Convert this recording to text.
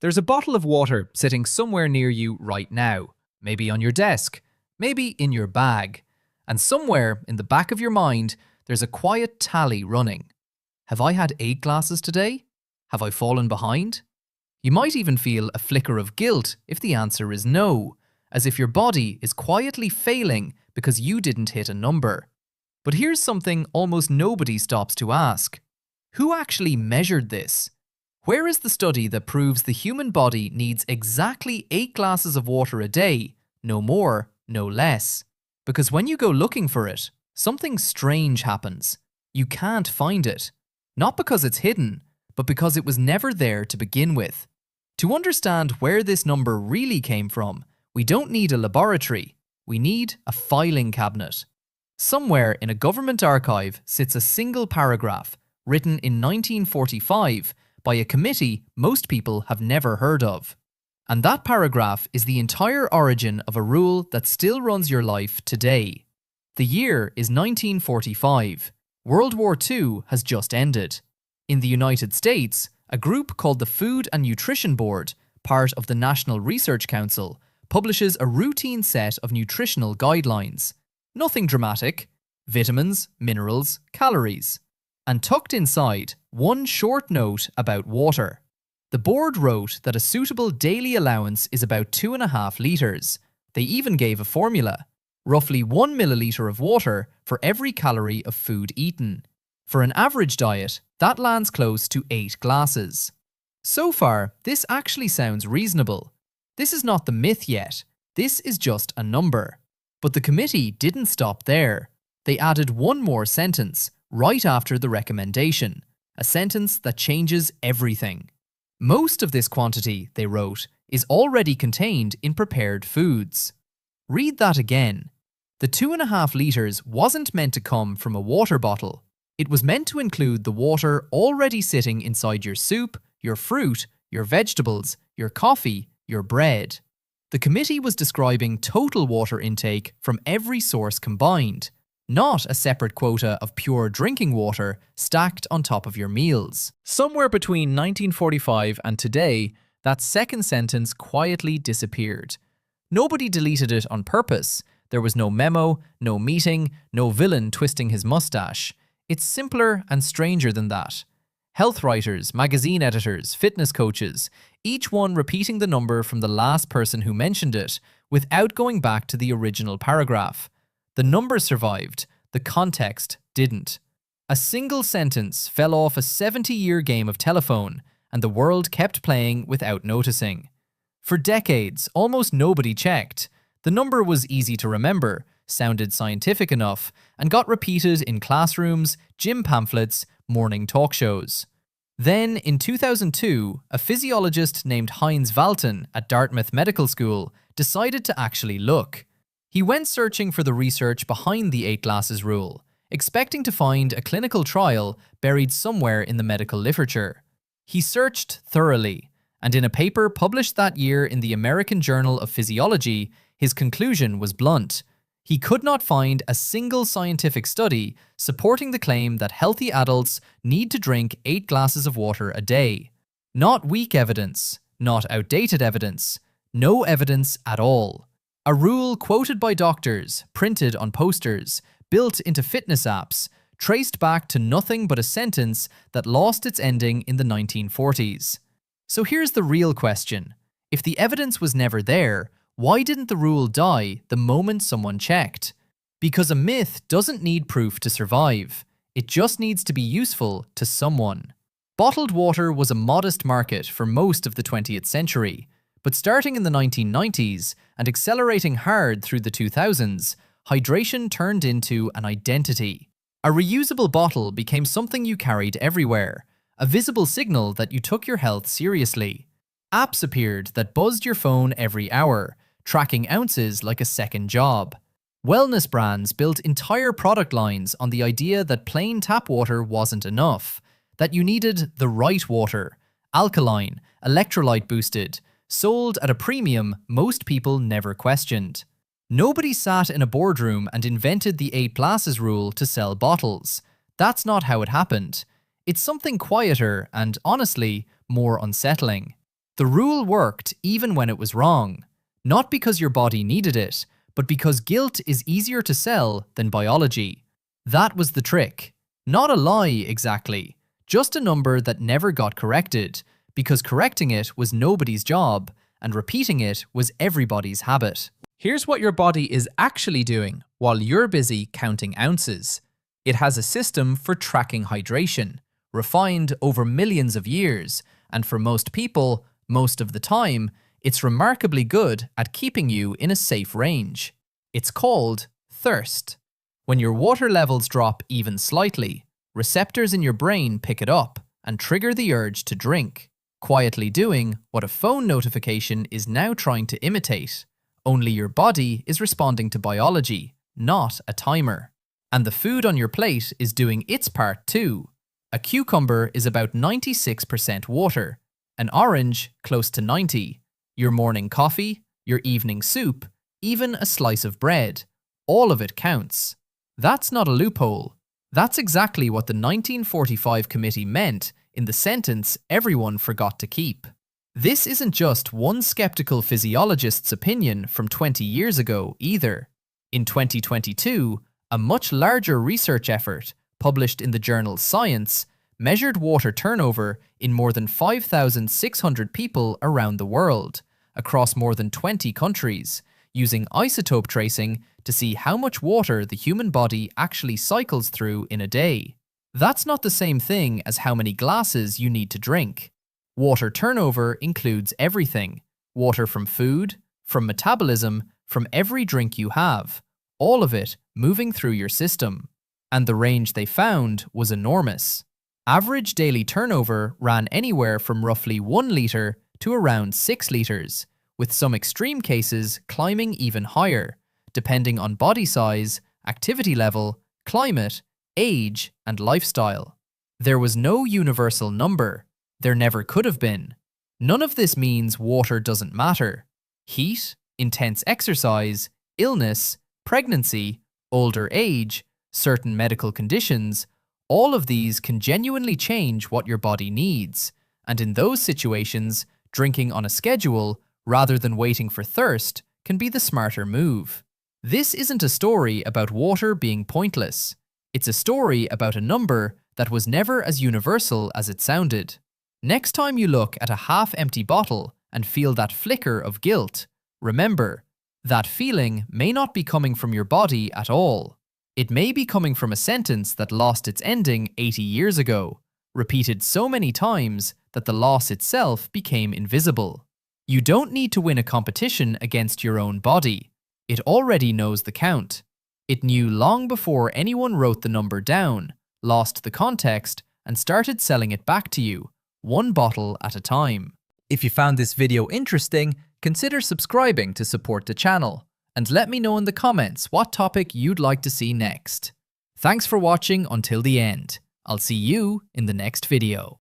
There's a bottle of water sitting somewhere near you right now, maybe on your desk, maybe in your bag, and somewhere in the back of your mind, there's a quiet tally running. Have I had 8 glasses today? Have I fallen behind? You might even feel a flicker of guilt if the answer is no, as if your body is quietly failing because you didn't hit a number. But here's something almost nobody stops to ask. Who actually measured this? Where is the study that proves the human body needs exactly 8 glasses of water a day, no more, no less? Because when you go looking for it, something strange happens. You can't find it. Not because it's hidden, but because it was never there to begin with. To understand where this number really came from, we don't need a laboratory. We need a filing cabinet. Somewhere in a government archive sits a single paragraph, written in 1945, by a committee most people have never heard of. And that paragraph is the entire origin of a rule that still runs your life today. The year is 1945. World War II has just ended. In the United States, a group called the Food and Nutrition Board, part of the National Research Council, publishes a routine set of nutritional guidelines. Nothing dramatic. Vitamins, minerals, calories. And tucked inside, one short note about water. The board wrote that a suitable daily allowance is about 2.5 litres. They even gave a formula. Roughly 1 milliliter of water for every calorie of food eaten. For an average diet, that lands close to 8 glasses. So far, this actually sounds reasonable. This is not the myth yet. This is just a number. But the committee didn't stop there. They added one more sentence, right after the recommendation, a sentence that changes everything. Most of this quantity, they wrote, is already contained in prepared foods. Read that again. The 2.5 litres wasn't meant to come from a water bottle. It was meant to include the water already sitting inside your soup, your fruit, your vegetables, your coffee, your bread. The committee was describing total water intake from every source combined, not a separate quota of pure drinking water stacked on top of your meals. Somewhere between 1945 and today, that second sentence quietly disappeared. Nobody deleted it on purpose. There was no memo, no meeting, no villain twisting his mustache. It's simpler and stranger than that. Health writers, magazine editors, fitness coaches, each one repeating the number from the last person who mentioned it without going back to the original paragraph. The number survived, the context didn't. A single sentence fell off a 70-year game of telephone, and the world kept playing without noticing. For decades, almost nobody checked. The number was easy to remember, sounded scientific enough, and got repeated in classrooms, gym pamphlets, morning talk shows. Then, in 2002, a physiologist named Heinz Valtin at Dartmouth Medical School decided to actually look. He went searching for the research behind the 8 glasses rule, expecting to find a clinical trial buried somewhere in the medical literature. He searched thoroughly, and in a paper published that year in the American Journal of Physiology, his conclusion was blunt. He could not find a single scientific study supporting the claim that healthy adults need to drink 8 glasses of water a day. Not weak evidence, not outdated evidence, no evidence at all. A rule quoted by doctors, printed on posters, built into fitness apps, traced back to nothing but a sentence that lost its ending in the 1940s. So here's the real question. If the evidence was never there, why didn't the rule die the moment someone checked? Because a myth doesn't need proof to survive. It just needs to be useful to someone. Bottled water was a modest market for most of the 20th century, but starting in the 1990s and accelerating hard through the 2000s, hydration turned into an identity. A reusable bottle became something you carried everywhere, a visible signal that you took your health seriously. Apps appeared that buzzed your phone every hour, tracking ounces like a second job. Wellness brands built entire product lines on the idea that plain tap water wasn't enough, that you needed the right water, alkaline, electrolyte boosted, sold at a premium most people never questioned. Nobody sat in a boardroom and invented the 8 glasses rule to sell bottles. That's not how it happened. It's something quieter and, honestly, more unsettling. The rule worked even when it was wrong. Not because your body needed it, but because guilt is easier to sell than biology. That was the trick. Not a lie, exactly. Just a number that never got corrected, because correcting it was nobody's job, and repeating it was everybody's habit. Here's what your body is actually doing while you're busy counting ounces. It has a system for tracking hydration, refined over millions of years, and for most people, most of the time, it's remarkably good at keeping you in a safe range. It's called thirst. When your water levels drop even slightly, receptors in your brain pick it up and trigger the urge to drink, quietly doing what a phone notification is now trying to imitate. Only your body is responding to biology, not a timer. And the food on your plate is doing its part too. A cucumber is about 96% water, an orange close to 90%. Your morning coffee, your evening soup, even a slice of bread, all of it counts. That's not a loophole. That's exactly what the 1945 committee meant in the sentence everyone forgot to keep. This isn't just one skeptical physiologist's opinion from 20 years ago either. In 2022, a much larger research effort, published in the journal Science, measured water turnover in more than 5,600 people around the world, across more than 20 countries, using isotope tracing to see how much water the human body actually cycles through in a day. That's not the same thing as how many glasses you need to drink. Water turnover includes everything. Water from food, from metabolism, from every drink you have. All of it moving through your system. And the range they found was enormous. Average daily turnover ran anywhere from roughly 1 litre to around 6 litres, with some extreme cases climbing even higher, depending on body size, activity level, climate, age, and lifestyle. There was no universal number. There never could have been. None of this means water doesn't matter. Heat, intense exercise, illness, pregnancy, older age, certain medical conditions, all of these can genuinely change what your body needs, and in those situations, drinking on a schedule rather than waiting for thirst can be the smarter move. This isn't a story about water being pointless. It's a story about a number that was never as universal as it sounded. Next time you look at a half-empty bottle and feel that flicker of guilt, remember, that feeling may not be coming from your body at all. It may be coming from a sentence that lost its ending 80 years ago, repeated so many times that the loss itself became invisible. You don't need to win a competition against your own body. It already knows the count. It knew long before anyone wrote the number down, lost the context, and started selling it back to you, one bottle at a time. If you found this video interesting, consider subscribing to support the channel, and let me know in the comments what topic you'd like to see next. Thanks for watching until the end. I'll see you in the next video.